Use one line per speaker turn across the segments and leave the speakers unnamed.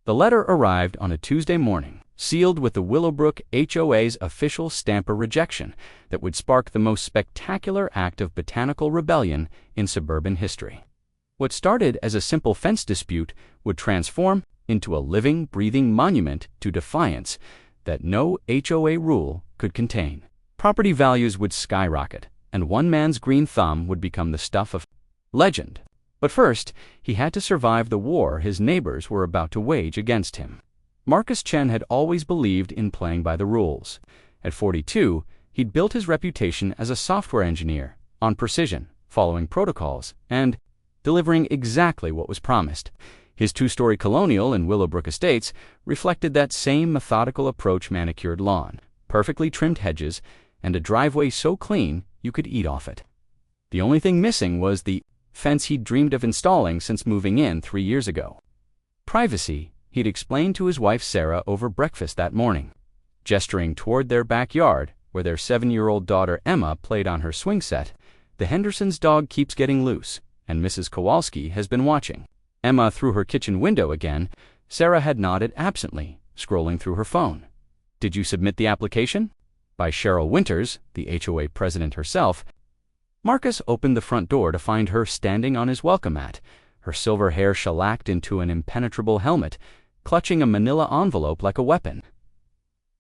The letter arrived on a Tuesday morning, sealed with the Willowbrook HOA's official stamp of rejection that would spark the most spectacular act of botanical rebellion in suburban history. What started as a simple fence dispute would transform into a living, breathing monument to defiance that no HOA rule could contain. Property values would skyrocket, and one man's green thumb would become the stuff of legend. But first, he had to survive the war his neighbors were about to wage against him. Marcus Chen had always believed in playing by the rules. At 42, he'd built his reputation as a software engineer, on precision, following protocols, and delivering exactly what was promised. His two-story colonial in Willowbrook Estates reflected that same methodical approach: manicured lawn, perfectly trimmed hedges, and a driveway so clean you could eat off it. The only thing missing was the fence he'd dreamed of installing since moving in 3 years ago. Privacy, he'd explained to his wife Sarah over breakfast that morning, gesturing toward their backyard where their 7-year-old daughter Emma played on her swing set. The Hendersons' dog keeps getting loose, and Mrs. Kowalski has been watching. Emma through her kitchen window again. Sarah had nodded absently, scrolling through her phone. "Did you submit the application?" By Cheryl Winters, the HOA president herself. Marcus opened the front door to find her standing on his welcome mat, her silver hair shellacked into an impenetrable helmet, clutching a manila envelope like a weapon.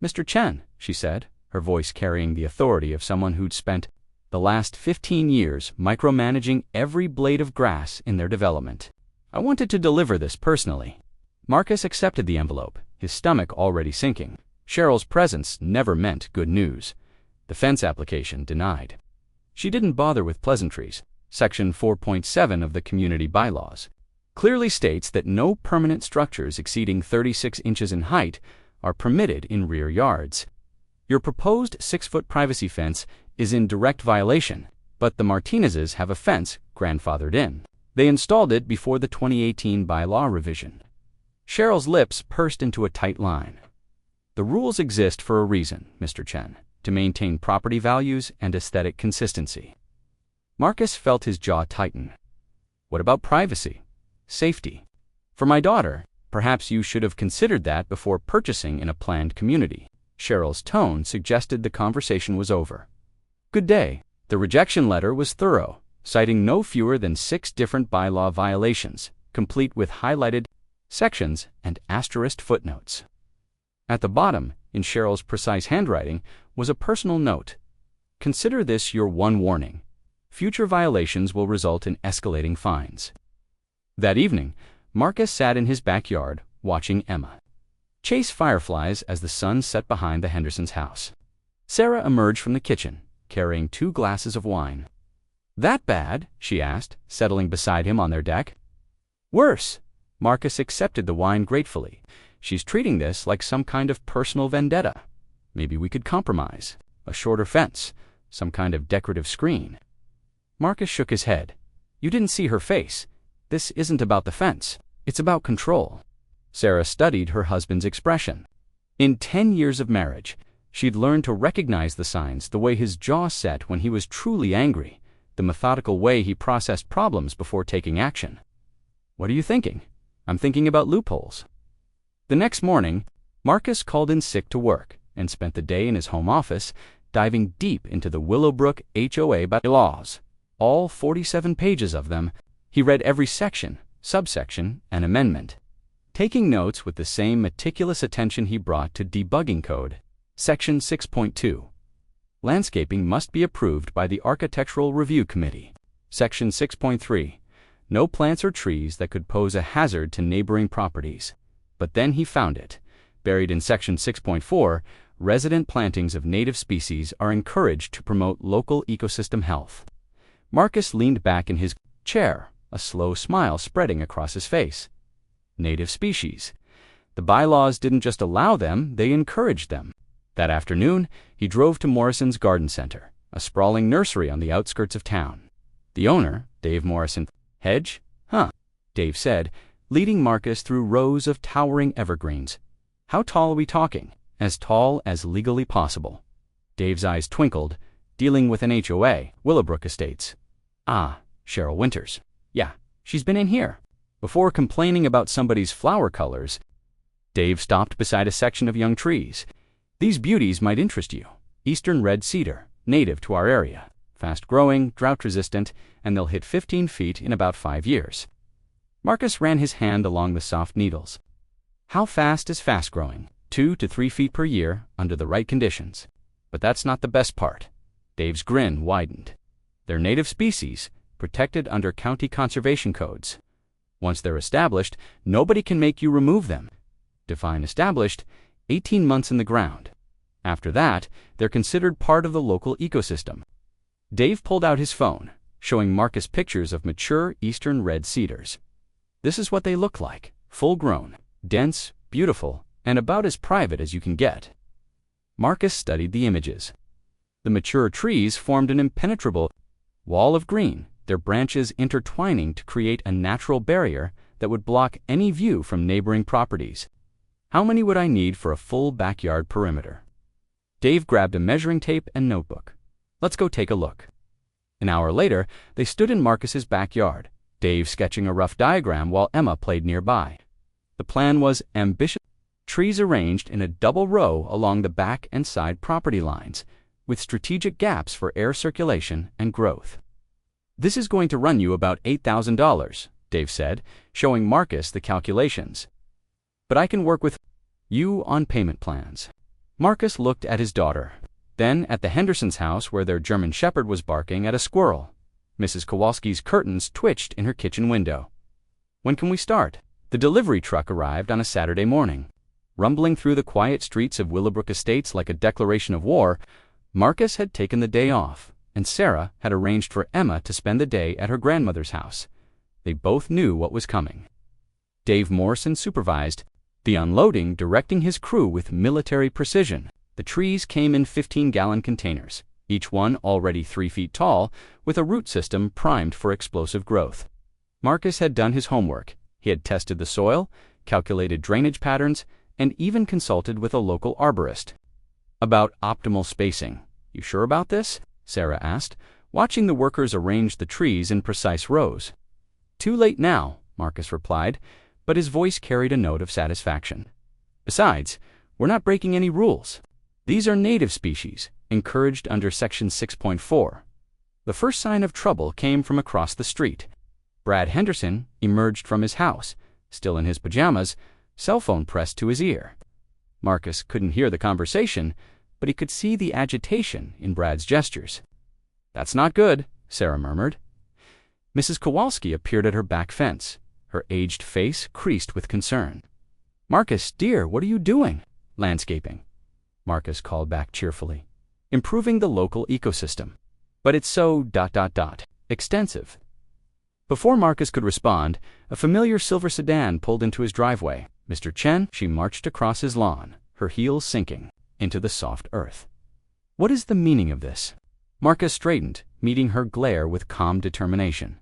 "Mr. Chen," she said, her voice carrying the authority of someone who'd spent the last 15 years micromanaging every blade of grass in their development. "I wanted to deliver this personally." Marcus accepted the envelope, his stomach already sinking. Cheryl's presence never meant good news. The fence application denied. She didn't bother with pleasantries. Section 4.7 of the community bylaws clearly states that no permanent structures exceeding 36 inches in height are permitted in rear yards. Your proposed 6-foot privacy fence is in direct violation, but the Martinezes have a fence grandfathered in. They installed it before the 2018 bylaw revision. Cheryl's lips pursed into a tight line. "The rules exist for a reason, Mr. Chen, to maintain property values and aesthetic consistency." Marcus felt his jaw tighten. "What about privacy? Safety? For my daughter, perhaps you should have considered that before purchasing in a planned community." Cheryl's tone suggested the conversation was over. "Good day." The rejection letter was thorough, citing no fewer than 6 different bylaw violations, complete with highlighted sections and asterisked footnotes. At the bottom, in Cheryl's precise handwriting, was a personal note. "Consider this your one warning. Future violations will result in escalating fines." That evening, Marcus sat in his backyard, watching Emma chase fireflies as the sun set behind the Hendersons' house. Sarah emerged from the kitchen, carrying 2 glasses of wine. "That bad?" she asked, settling beside him on their deck. "Worse." Marcus accepted the wine gratefully. "She's treating this like some kind of personal vendetta. Maybe we could compromise. A shorter fence, some kind of decorative screen." Marcus shook his head. "You didn't see her face. This isn't about the fence. It's about control." Sarah studied her husband's expression. In 10 years of marriage, she'd learned to recognize the signs, the way his jaw set when he was truly angry, the methodical way he processed problems before taking action. "What are you thinking?" "I'm thinking about loopholes." The next morning, Marcus called in sick to work and spent the day in his home office, diving deep into the Willowbrook HOA bylaws. All 47 pages of them. He read every section, subsection, and amendment, taking notes with the same meticulous attention he brought to debugging code. Section 6.2. Landscaping must be approved by the Architectural Review Committee. Section 6.3. No plants or trees that could pose a hazard to neighboring properties. But then he found it. Buried in Section 6.4, resident plantings of native species are encouraged to promote local ecosystem health. Marcus leaned back in his chair, a slow smile spreading across his face. Native species. The bylaws didn't just allow them, they encouraged them. That afternoon, he drove to Morrison's Garden Center, a sprawling nursery on the outskirts of town. The owner, Dave Morrison. "Hedge? Huh," Dave said, leading Marcus through rows of towering evergreens. "How tall are we talking?" "As tall as legally possible." Dave's eyes twinkled, dealing with an HOA, Willowbrook Estates. "Ah, Cheryl Winters. Yeah, she's been in here." Before complaining about somebody's flower colors, Dave stopped beside a section of young trees. These beauties might interest you. Eastern red cedar, native to our area. Fast-growing, drought-resistant, and they'll hit 15 feet in about 5 years. Marcus ran his hand along the soft needles. How fast is fast-growing? 2 to 3 feet per year, under the right conditions. But that's not the best part. Dave's grin widened. They're native species, protected under county conservation codes. Once they're established, nobody can make you remove them. Define established, 18 months in the ground. After that, they're considered part of the local ecosystem. Dave pulled out his phone, showing Marcus pictures of mature eastern red cedars. This is what they look like, full-grown, dense, beautiful, and about as private as you can get. Marcus studied the images. The mature trees formed an impenetrable wall of green, their branches intertwining to create a natural barrier that would block any view from neighboring properties. How many would I need for a full backyard perimeter? Dave grabbed a measuring tape and notebook. Let's go take a look. An hour later, they stood in Marcus's backyard, Dave sketching a rough diagram while Emma played nearby. The plan was ambitious. Trees arranged in a double row along the back and side property lines, with strategic gaps for air circulation and growth. This is going to run you about $8,000, Dave said, showing Marcus the calculations. But I can work with you on payment plans. Marcus looked at his daughter, then at the Hendersons' house where their German Shepherd was barking at a squirrel. Mrs. Kowalski's curtains twitched in her kitchen window. When can we start? The delivery truck arrived on a Saturday morning. Rumbling through the quiet streets of Willowbrook Estates like a declaration of war, Marcus had taken the day off, and Sarah had arranged for Emma to spend the day at her grandmother's house. They both knew what was coming. Dave Morrison supervised the unloading, directing his crew with military precision. The trees came in 15-gallon containers, each one already 3 feet tall, with a root system primed for explosive growth. Marcus had done his homework. He had tested the soil, calculated drainage patterns, and even consulted with a local arborist. About optimal spacing. You sure about this? Sarah asked, watching the workers arrange the trees in precise rows. Too late now, Marcus replied, but his voice carried a note of satisfaction. Besides, we're not breaking any rules. These are native species, encouraged under Section 6.4. The first sign of trouble came from across the street. Brad Henderson emerged from his house, still in his pajamas, cell phone pressed to his ear. Marcus couldn't hear the conversation, but he could see the agitation in Brad's gestures. That's not good, Sarah murmured. Mrs. Kowalski appeared at her back fence, her aged face creased with concern. Marcus, dear, what are you doing? Landscaping. Marcus called back cheerfully. Improving the local ecosystem. But it's so ... extensive. Before Marcus could respond, a familiar silver sedan pulled into his driveway. Mr. Chen, she marched across his lawn, her heels sinking into the soft earth. What is the meaning of this? Marcus straightened, meeting her glare with calm determination.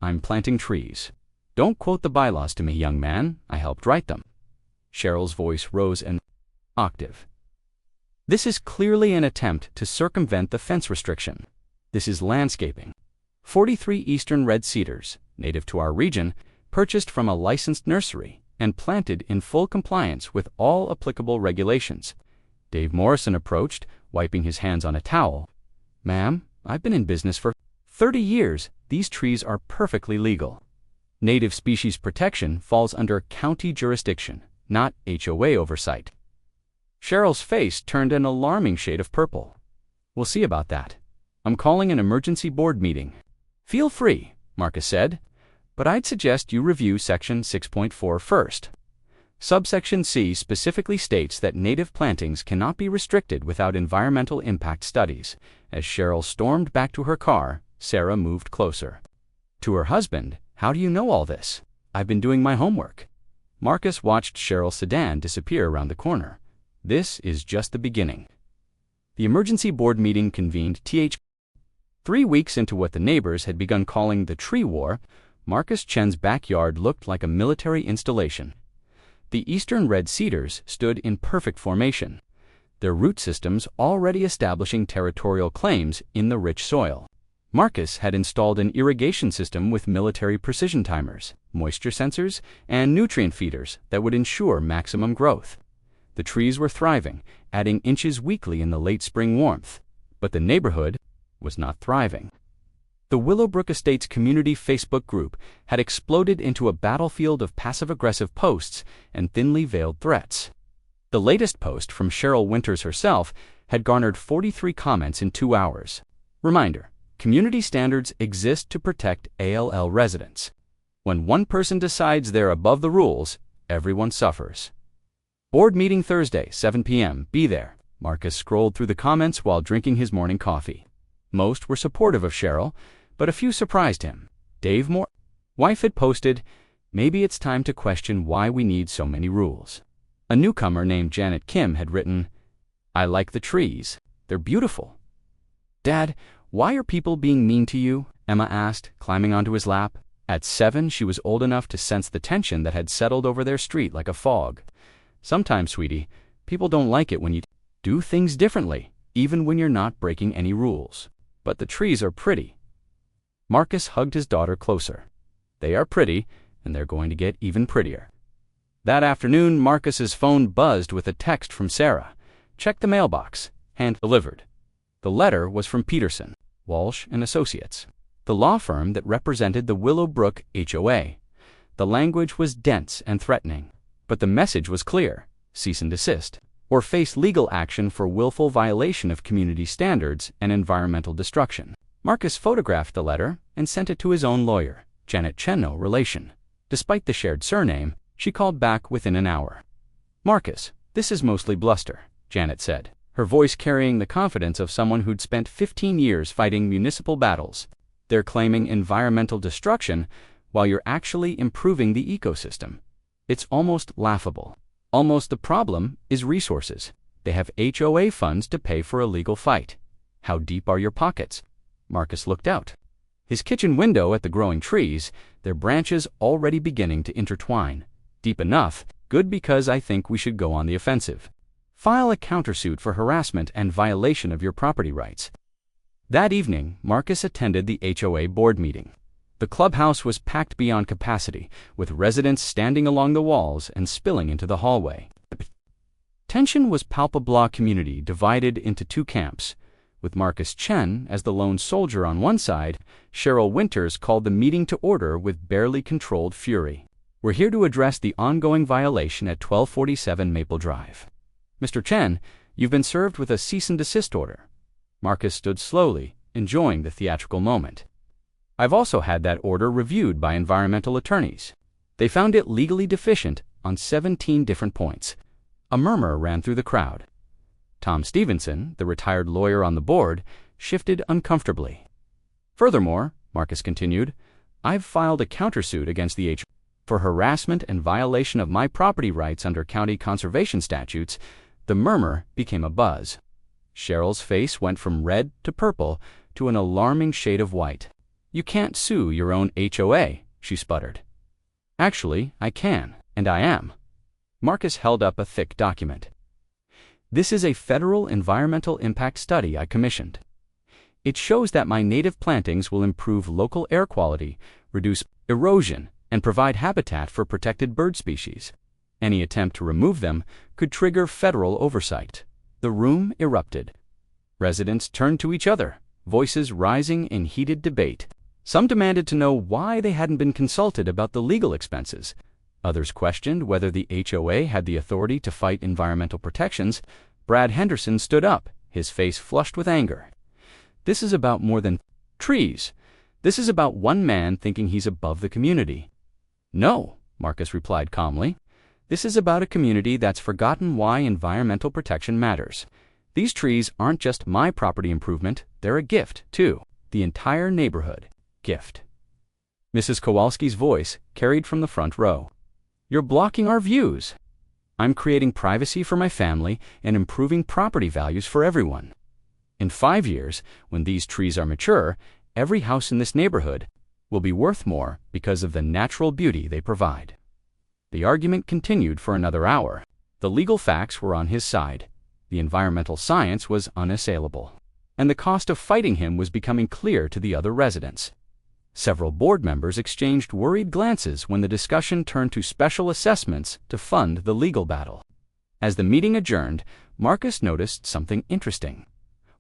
I'm planting trees. Don't quote the bylaws to me, young man. I helped write them. Cheryl's voice rose an octave. This is clearly an attempt to circumvent the fence restriction. This is landscaping. 43 eastern red cedars, native to our region, purchased from a licensed nursery and planted in full compliance with all applicable regulations. Dave Morrison approached, wiping his hands on a towel. Ma'am, I've been in business for 30 years. These trees are perfectly legal. Native species protection falls under county jurisdiction, not HOA oversight. Cheryl's face turned an alarming shade of purple. We'll see about that. I'm calling an emergency board meeting. Feel free, Marcus said, but I'd suggest you review Section 6.4 first. Subsection C specifically states that native plantings cannot be restricted without environmental impact studies. As Cheryl stormed back to her car, Sarah moved closer. To her husband, how do you know all this? I've been doing my homework. Marcus watched Cheryl's sedan disappear around the corner. This is just the beginning. The emergency board meeting convened 3 weeks into what the neighbors had begun calling the tree war. Marcus Chen's backyard looked like a military installation. The eastern red cedars stood in perfect formation, their root systems already establishing territorial claims in the rich soil. Marcus had installed an irrigation system with military precision timers, moisture sensors, and nutrient feeders that would ensure maximum growth. The trees were thriving, adding inches weekly in the late spring warmth, but the neighborhood was not thriving. The Willowbrook Estates community Facebook group had exploded into a battlefield of passive-aggressive posts and thinly veiled threats. The latest post from Cheryl Winters herself had garnered 43 comments in 2 hours. Reminder: community standards exist to protect ALL residents. When one person decides they're above the rules, everyone suffers. Board meeting Thursday, 7 p.m. Be there. Marcus scrolled through the comments while drinking his morning coffee. Most were supportive of Cheryl, but a few surprised him. Dave Moore, wife, had posted, "Maybe it's time to question why we need so many rules." A newcomer named Janet Kim had written, "I like the trees. They're beautiful." "Dad, why are people being mean to you?" Emma asked, climbing onto his lap. At 7, she was old enough to sense the tension that had settled over their street like a fog. "Sometimes, sweetie, people don't like it when you do things differently, even when you're not breaking any rules. But the trees are pretty." Marcus hugged his daughter closer. They are pretty, and they're going to get even prettier. That afternoon, Marcus's phone buzzed with a text from Sarah. "Check the mailbox. Hand delivered." The letter was from Peterson, Walsh & Associates, the law firm that represented the Willowbrook HOA. The language was dense and threatening, but the message was clear: cease and desist, or face legal action for willful violation of community standards and environmental destruction. Marcus photographed the letter and sent it to his own lawyer, Janet Chenno Relation. Despite the shared surname, she called back within an hour. "Marcus, this is mostly bluster," Janet said, her voice carrying the confidence of someone who'd spent 15 years fighting municipal battles. "They're claiming environmental destruction while you're actually improving the ecosystem. It's almost laughable. Almost. The problem is resources. They have HOA funds to pay for a legal fight. How deep are your pockets?" Marcus looked out his kitchen window at the growing trees, their branches already beginning to intertwine. "Deep enough. Good, because I think we should go on the offensive. File a countersuit for harassment and violation of your property rights." That evening, Marcus attended the HOA board meeting. The clubhouse was packed beyond capacity, with residents standing along the walls and spilling into the hallway. Tension was palpable. Community divided into 2 camps, with Marcus Chen as the lone soldier on one side. Cheryl Winters called the meeting to order with barely controlled fury. "We're here to address the ongoing violation at 1247 Maple Drive. Mr. Chen, you've been served with a cease and desist order." Marcus stood slowly, enjoying the theatrical moment. "I've also had that order reviewed by environmental attorneys. They found it legally deficient on 17 different points." A murmur ran through the crowd. Tom Stevenson, the retired lawyer on the board, shifted uncomfortably. "Furthermore," Marcus continued, "I've filed a countersuit against the HOA for harassment and violation of my property rights under county conservation statutes." The murmur became a buzz. Cheryl's face went from red to purple to an alarming shade of white. "You can't sue your own HOA," she sputtered. "Actually, I can, and I am." Marcus held up a thick document. "This is a federal environmental impact study I commissioned. It shows that my native plantings will improve local air quality, reduce erosion, and provide habitat for protected bird species. Any attempt to remove them could trigger federal oversight." The room erupted. Residents turned to each other, voices rising in heated debate. Some demanded to know why they hadn't been consulted about the legal expenses. Others questioned whether the HOA had the authority to fight environmental protections. Brad Henderson stood up, his face flushed with anger. "This is about more than trees. This is about one man thinking he's above the community." "No," Marcus replied calmly. "This is about a community that's forgotten why environmental protection matters. These trees aren't just my property improvement, they're a gift, too. The entire neighborhood. Gift." Mrs. Kowalski's voice carried from the front row. "You're blocking our views. I'm creating privacy for my family and improving property values for everyone. In 5 years, when these trees are mature, every house in this neighborhood will be worth more because of the natural beauty they provide." The argument continued for another hour. The legal facts were on his side. The environmental science was unassailable. and the cost of fighting him was becoming clear to the other residents. Several board members exchanged worried glances when the discussion turned to special assessments to fund the legal battle. As the meeting adjourned, Marcus noticed something interesting.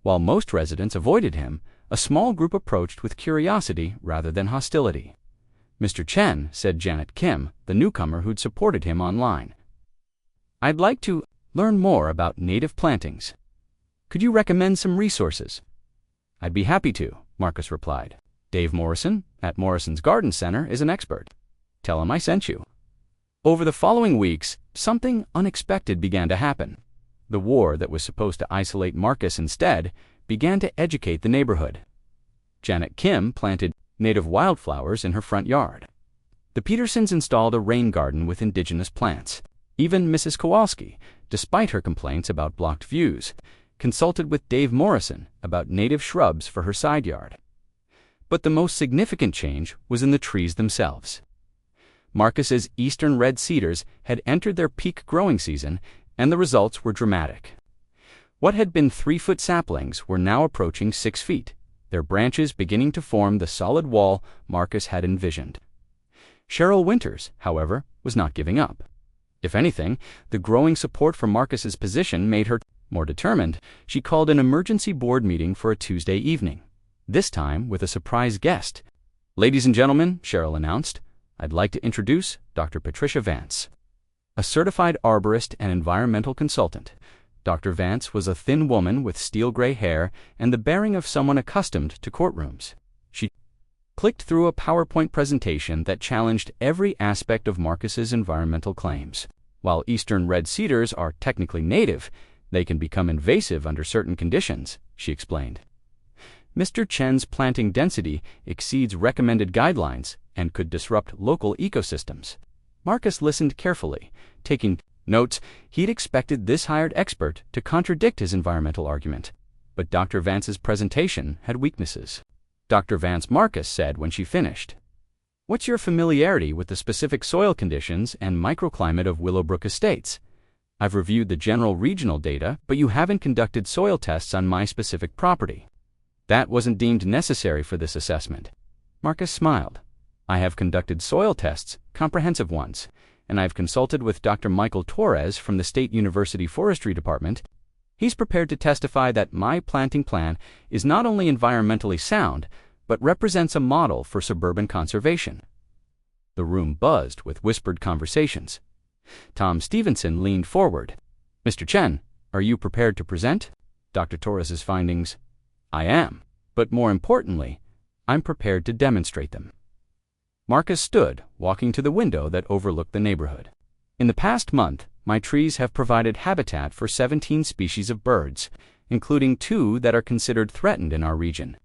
While most residents avoided him, a small group approached with curiosity rather than hostility. "Mr. Chen," said Janet Kim, the newcomer who'd supported him online, "I'd like to learn more about native plantings. Could you recommend some resources?" "I'd be happy to," Marcus replied. "Dave Morrison at Morrison's Garden Center is an expert. Tell him I sent you." Over the following weeks, something unexpected began to happen. The war that was supposed to isolate Marcus instead began to educate the neighborhood. Janet Kim planted native wildflowers in her front yard. The Petersons installed a rain garden with indigenous plants. Even Mrs. Kowalski, despite her complaints about blocked views, consulted with Dave Morrison about native shrubs for her side yard. But the most significant change was in the trees themselves. Marcus's eastern red cedars had entered their peak growing season, and the results were dramatic. What had been 3-foot saplings were now approaching 6 feet, their branches beginning to form the solid wall Marcus had envisioned. Cheryl Winters, however, was not giving up. If anything, the growing support for Marcus's position made her more determined. She called an emergency board meeting for a Tuesday evening, this time with a surprise guest. "Ladies and gentlemen," Cheryl announced, "I'd like to introduce Dr. Patricia Vance." A certified arborist and environmental consultant, Dr. Vance was a thin woman with steel-gray hair and the bearing of someone accustomed to courtrooms. She clicked through a PowerPoint presentation that challenged every aspect of Marcus's environmental claims. While eastern red cedars are technically native, they can become invasive under certain conditions, she explained. Mr. Chen's planting density exceeds recommended guidelines and could disrupt local ecosystems. Marcus listened carefully, taking notes. He'd expected this hired expert to contradict his environmental argument, but Dr. Vance's presentation had weaknesses. Dr. Vance, Marcus said when she finished, "What's your familiarity with the specific soil conditions and microclimate of Willowbrook Estates? I've reviewed the general regional data, but you haven't conducted soil tests on my specific property." "That wasn't deemed necessary for this assessment." Marcus smiled. "I have conducted soil tests, comprehensive ones, and I've consulted with Dr. Michael Torres from the State University Forestry Department. He's prepared to testify that my planting plan is not only environmentally sound, but represents a model for suburban conservation." The room buzzed with whispered conversations. Tom Stevenson leaned forward. "Mr. Chen, are you prepared to present Dr. Torres's findings?" "I am, but more importantly, I'm prepared to demonstrate them." Marcus stood, walking to the window that overlooked the neighborhood. "In the past month, my trees have provided habitat for 17 species of birds, including 2 that are considered threatened in our region.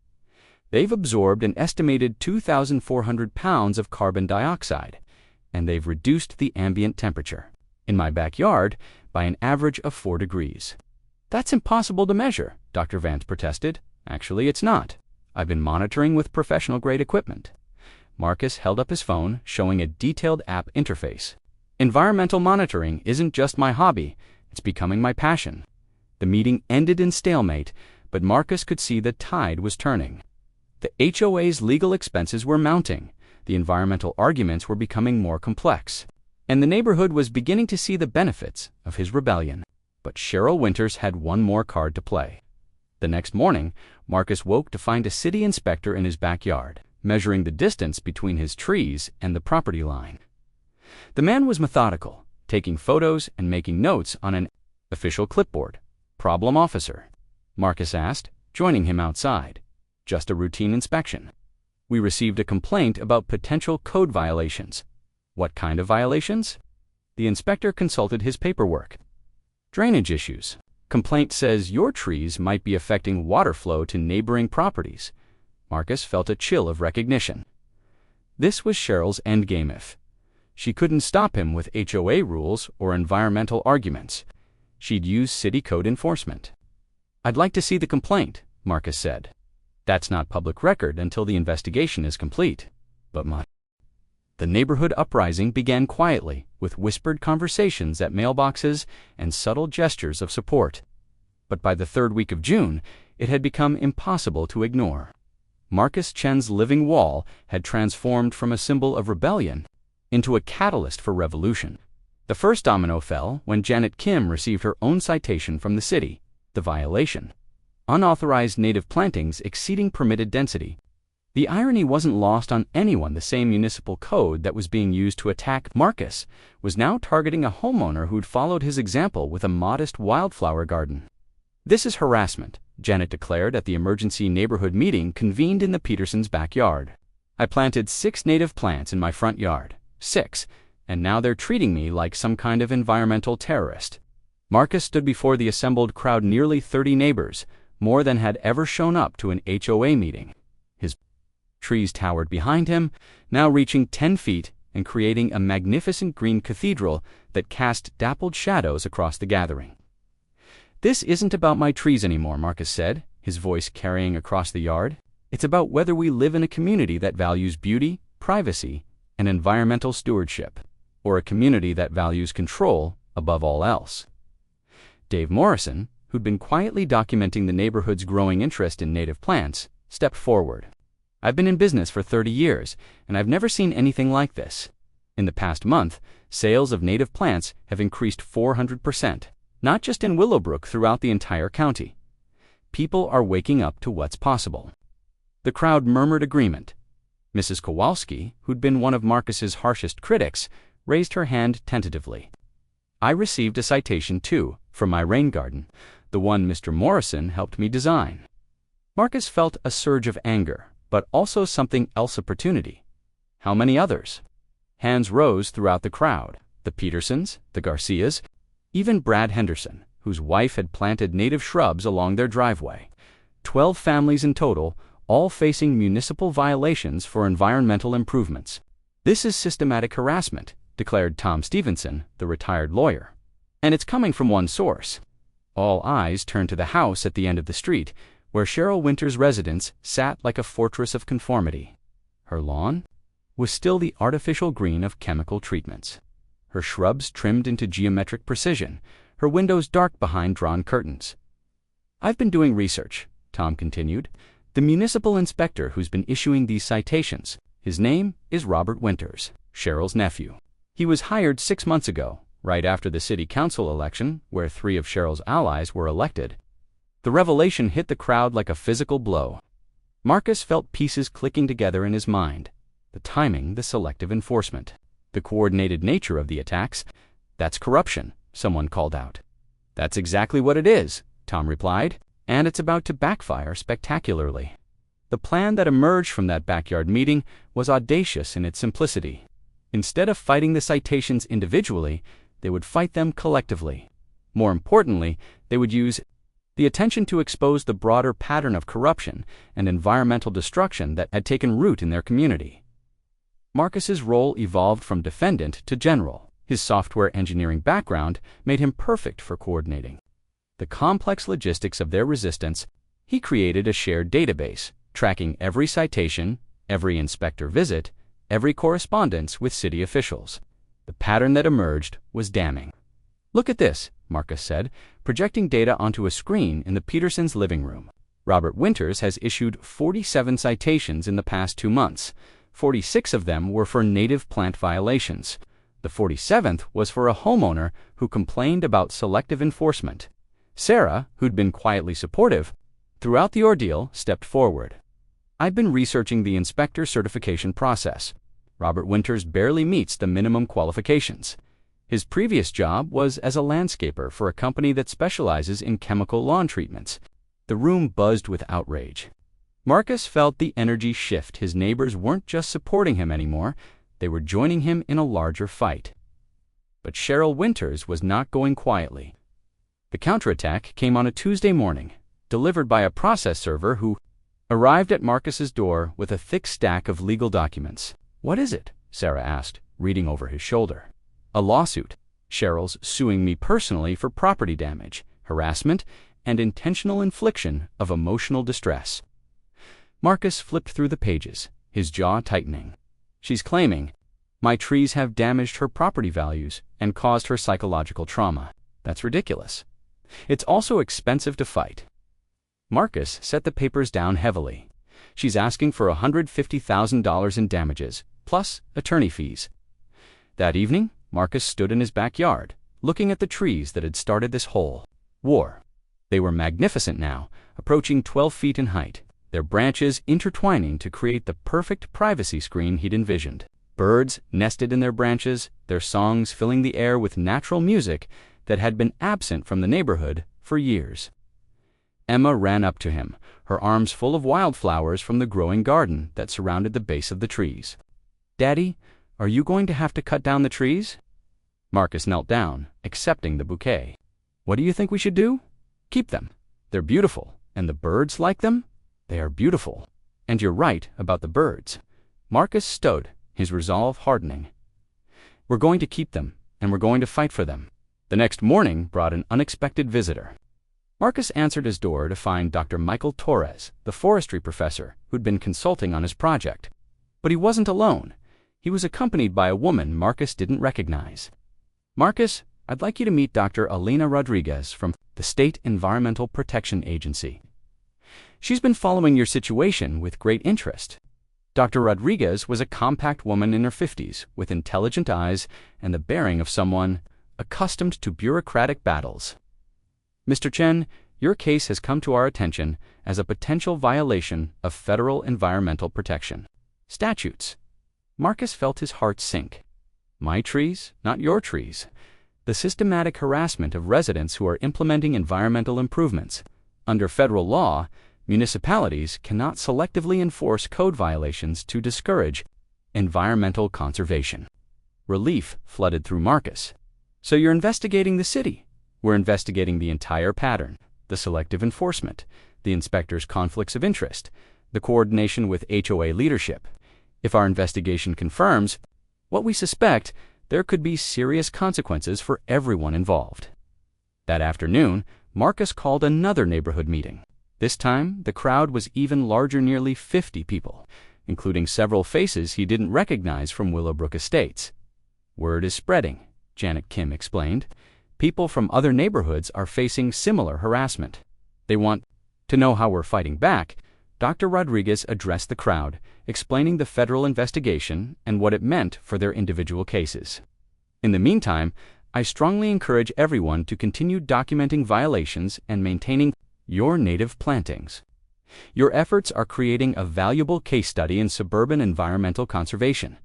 They've absorbed an estimated 2,400 pounds of carbon dioxide, and they've reduced the ambient temperature in my backyard by an average of 4 degrees. "That's impossible to measure," Dr. Vance protested. "Actually, it's not. I've been monitoring with professional-grade equipment." Marcus held up his phone, showing a detailed app interface. "Environmental monitoring isn't just my hobby, it's becoming my passion." The meeting ended in stalemate, but Marcus could see the tide was turning. The HOA's legal expenses were mounting, the environmental arguments were becoming more complex, and the neighborhood was beginning to see the benefits of his rebellion. But Cheryl Winters had one more card to play. The next morning, Marcus woke to find a city inspector in his backyard, measuring the distance between his trees and the property line. The man was methodical, taking photos and making notes on an official clipboard. "Problem officer?" Marcus asked, joining him outside. "Just a routine inspection. We received a complaint about potential code violations." "What kind of violations?" The inspector consulted his paperwork. "Drainage issues. Complaint says your trees might be affecting water flow to neighboring properties." Marcus felt a chill of recognition. This was Cheryl's endgame. If she couldn't stop him with HOA rules or environmental arguments, she'd use city code enforcement. "I'd like to see the complaint," Marcus said. "That's not public record until the investigation is complete." "But The neighborhood uprising began quietly, with whispered conversations at mailboxes and subtle gestures of support. But by the 3rd week of June, It had become impossible to ignore. Marcus Chen's living wall had transformed from a symbol of rebellion into a catalyst for revolution. The first domino fell when Janet Kim received her own citation from the city, the violation: unauthorized native plantings exceeding permitted density. The irony wasn't lost on anyone. The same municipal code that was being used to attack Marcus was now targeting a homeowner who'd followed his example with a modest wildflower garden. "This is harassment," Janet declared at the emergency neighborhood meeting convened in the Petersons' backyard. "I planted 6 native plants in my front yard. 6. And now they're treating me like some kind of environmental terrorist." Marcus stood before the assembled crowd, nearly 30 neighbors, more than had ever shown up to an HOA meeting. His trees towered behind him, now reaching 10 feet and creating a magnificent green cathedral that cast dappled shadows across the gathering. "This isn't about my trees anymore," Marcus said, his voice carrying across the yard. "It's about whether we live in a community that values beauty, privacy, and environmental stewardship, or a community that values control above all else." Dave Morrison, who'd been quietly documenting the neighborhood's growing interest in native plants, stepped forward. "I've been in business for 30 years, and I've never seen anything like this. In the past month, sales of native plants have increased 400%, not just in Willowbrook, throughout the entire county. People are waking up to what's possible." The crowd murmured agreement. Mrs. Kowalski, who'd been one of Marcus's harshest critics, raised her hand tentatively. "I received a citation, too, for my rain garden, the one Mr. Morrison helped me design." Marcus felt a surge of anger, but also something else: opportunity. How many others? Hands rose throughout the crowd. The Petersons, the Garcias, even Brad Henderson, whose wife had planted native shrubs along their driveway. 12 families in total, all facing municipal violations for environmental improvements. "This is systematic harassment," declared Tom Stevenson, the retired lawyer. "And it's coming from one source." All eyes turned to the house at the end of the street, where Cheryl Winter's residence sat like a fortress of conformity. Her lawn was still the artificial green of chemical treatments, her shrubs trimmed into geometric precision, her windows dark behind drawn curtains. "I've been doing research," Tom continued. "The municipal inspector who's been issuing these citations, his name is Robert Winters, Cheryl's nephew. He was hired 6 months ago, right after the city council election, where 3 of Cheryl's allies were elected." The revelation hit the crowd like a physical blow. Marcus felt pieces clicking together in his mind. The timing, the selective enforcement, the coordinated nature of the attacks. "That's corruption," someone called out. "That's exactly what it is," Tom replied, "and it's about to backfire spectacularly." The plan that emerged from that backyard meeting was audacious in its simplicity. Instead of fighting the citations individually, they would fight them collectively. More importantly, they would use the attention to expose the broader pattern of corruption and environmental destruction that had taken root in their community. Marcus's role evolved from defendant to general. His software engineering background made him perfect for coordinating the complex logistics of their resistance. He created a shared database, tracking every citation, every inspector visit, every correspondence with city officials. The pattern that emerged was damning. "Look at this," Marcus said, projecting data onto a screen in the Petersons' living room. "Robert Winters has issued 47 citations in the past 2 months. 46 of them were for native plant violations. The 47th was for a homeowner who complained about selective enforcement. Sarah, who'd been quietly supportive throughout the ordeal, stepped forward. "I've been researching the inspector certification process. Robert Winters barely meets the minimum qualifications. His previous job was as a landscaper for a company that specializes in chemical lawn treatments." The room buzzed with outrage. Marcus felt the energy shift. His neighbors weren't just supporting him anymore, they were joining him in a larger fight. But Cheryl Winters was not going quietly. The counterattack came on a Tuesday morning, delivered by a process server who arrived at Marcus's door with a thick stack of legal documents. "What is it?" Sarah asked, reading over his shoulder. "A lawsuit. Cheryl's suing me personally for property damage, harassment, and intentional infliction of emotional distress." Marcus flipped through the pages, his jaw tightening. "She's claiming my trees have damaged her property values and caused her psychological trauma. That's ridiculous. It's also expensive to fight." Marcus set the papers down heavily. She's asking for $150,000 in damages, plus attorney fees. That evening, Marcus stood in his backyard, looking at the trees that had started this whole war. They were magnificent now, approaching 12 feet in height, their branches intertwining to create the perfect privacy screen he'd envisioned. Birds nested in their branches, their songs filling the air with natural music that had been absent from the neighborhood for years. Emma ran up to him, her arms full of wildflowers from the growing garden that surrounded the base of the trees. "Daddy, are you going to have to cut down the trees?" Marcus knelt down, accepting the bouquet. "What do you think we should do? Keep them. They're beautiful, and the birds like them. They are beautiful. And you're right about the birds." Marcus stood, his resolve hardening. "We're going to keep them, and we're going to fight for them." The next morning brought an unexpected visitor. Marcus answered his door to find Dr. Michael Torres, the forestry professor who'd been consulting on his project. But he wasn't alone. He was accompanied by a woman Marcus didn't recognize. "Marcus, I'd like you to meet Dr. Elena Rodriguez from the State Environmental Protection Agency. She's been following your situation with great interest." Dr. Rodriguez was a compact woman in her 50s, with intelligent eyes and the bearing of someone accustomed to bureaucratic battles. "Mr. Chen, your case has come to our attention as a potential violation of federal environmental protection statutes." Marcus felt his heart sink. My trees, not your trees. The systematic harassment of residents who are implementing environmental improvements. Under federal law, municipalities cannot selectively enforce code violations to discourage environmental conservation. Relief flooded through Marcus. "So you're investigating the city?" "We're investigating the entire pattern, the selective enforcement, the inspector's conflicts of interest, the coordination with HOA leadership. If our investigation confirms what we suspect, there could be serious consequences for everyone involved." That afternoon, Marcus called another neighborhood meeting. This time, the crowd was even larger, nearly 50 people, including several faces he didn't recognize from Willowbrook Estates. "Word is spreading," Janet Kim explained. "People from other neighborhoods are facing similar harassment. They want to know how we're fighting back." Dr. Rodriguez addressed the crowd, explaining the federal investigation and what it meant for their individual cases. "In the meantime, I strongly encourage everyone to continue documenting violations and maintaining your native plantings. Your efforts are creating a valuable case study in suburban environmental conservation."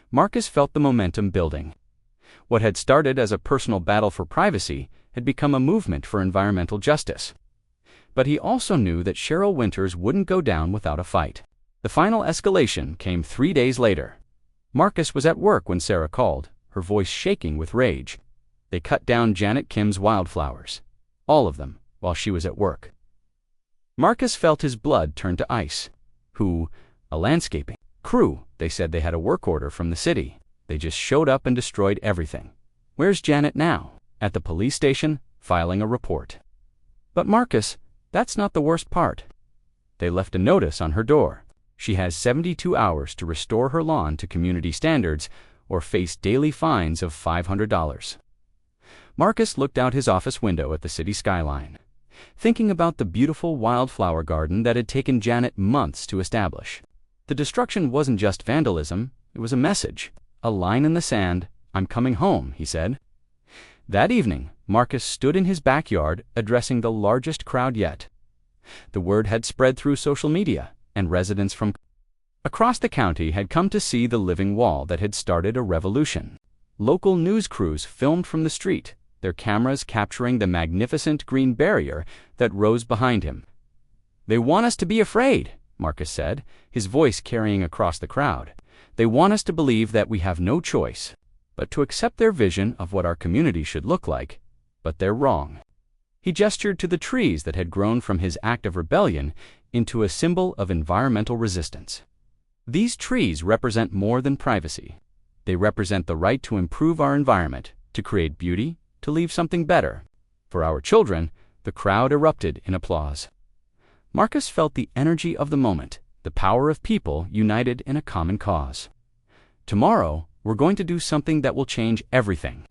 Marcus felt the momentum building. What had started as a personal battle for privacy had become a movement for environmental justice. But he also knew that Cheryl Winters wouldn't go down without a fight. The final escalation came 3 days later. Marcus was at work when Sarah called, her voice shaking with rage. They cut down Janet Kim's wildflowers. All of them, while she was at work. Marcus felt his blood turn to ice. "Who? A landscaping crew. They said they had a work order from the city. They just showed up and destroyed everything." "Where's Janet now?" "At the police station, filing a report." "But Marcus, that's not the worst part. They left a notice on her door. She has 72 hours to restore her lawn to community standards or face daily fines of $500. Marcus looked out his office window at the city skyline, thinking about the beautiful wildflower garden that had taken Janet months to establish. The destruction wasn't just vandalism, it was a message. "A line in the sand, I'm coming home," he said. That evening, Marcus stood in his backyard addressing the largest crowd yet. The word had spread through social media, and residents from across the county had come to see the living wall that had started a revolution. Local news crews filmed from the street, their cameras capturing the magnificent green barrier that rose behind him. "They want us to be afraid," Marcus said, his voice carrying across the crowd. "They want us to believe that we have no choice but to accept their vision of what our community should look like, but they're wrong." He gestured to the trees that had grown from his act of rebellion into a symbol of environmental resistance. "These trees represent more than privacy. They represent the right to improve our environment, to create beauty, to leave something better for our children." The crowd erupted in applause. Marcus felt the energy of the moment, the power of people united in a common cause. "Tomorrow, we're going to do something that will change everything."